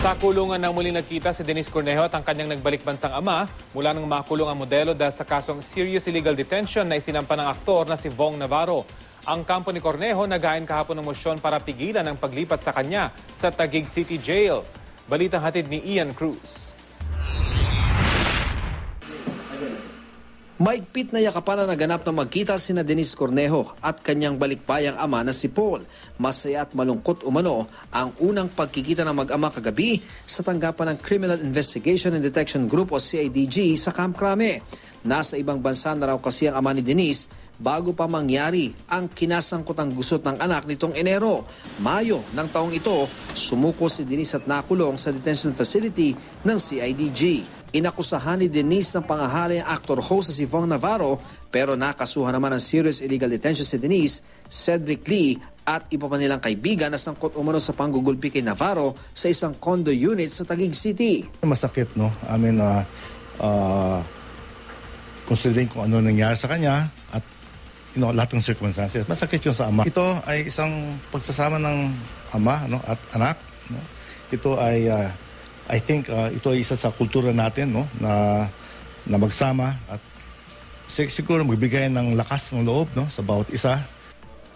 Sa kulungan nang muling nagkita si Denise Cornejo at ang kanyang nagbalik bansang ama mula nang makulong ang modelo dahil sa kasong serious illegal detention na isinampa ng aktor na si Vong Navarro. Ang kampo ni Cornejo naghain kahapon ng mosyon para pigilan ang paglipat sa kanya sa Taguig City Jail. Balitang hatid ni Ian Cruz. Maigpit na yakapan na naganap na magkita sina Denise Cornejo at kanyang balikbayang ama na si Paul. Masaya at malungkot umano ang unang pagkikita ng mag-ama kagabi sa tanggapan ng Criminal Investigation and Detection Group o CIDG sa Camp Crame. Nasa ibang bansa na raw kasi ang ama ni Denise bago pa mangyari ang kinasangkutang gusot ng anak nitong Enero. Mayo ng taong ito, sumuko si Denise at nakulong sa detention facility ng CIDG. Inakusahan ni Denise ng pangahalay ang actor-host na si Vong Navarro pero nakasuhan naman ng serious illegal detention si Denise, Cedric Lee at iba pa nilang kaibigan na sangkot umano sa panggugulpi kay Navarro sa isang condo unit sa Taguig City. Masakit, no? I mean, considering kung ano nangyari sa kanya at lahat ng circumstances. Masakit yun sa ama. Ito ay isang pagsasama ng ama at anak. No? Ito ay... I think ito ay isa sa kultura natin, no, na magsama at siguro magbigay ng lakas ng loob, no, sa bawat isa.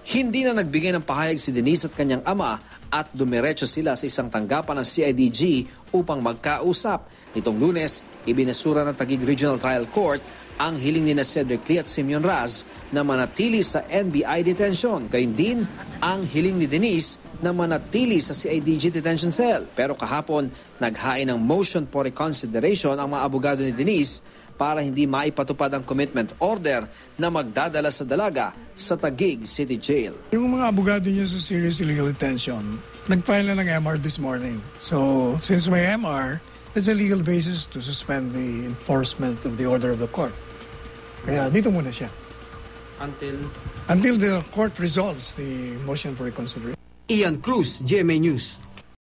Hindi na nagbigay ng pahayag si Denise at kanyang ama at dumiretso sila sa isang tanggapan ng CIDG upang magkausap. Nitong Lunes, ibinasura ng Taguig Regional Trial Court ang hiling ni Cedric Lee at Simeon Raz na manatili sa NBI detention. Gayun din ang hiling ni Denise na manatili sa CIDG detention cell. Pero kahapon, naghain ng motion for reconsideration ang mga abogado ni Denise para hindi maipatupad ang commitment order na magdadala sa dalaga sa Taguig City Jail. Yung mga abogado niya sa serious illegal detention, nag-file na ng MR this morning. So, since may MR, there's a legal basis to suspend the enforcement of the order of the court. Kaya dito muna siya. Until the court resolves the motion for reconsideration. Ian Cruz, GMA News.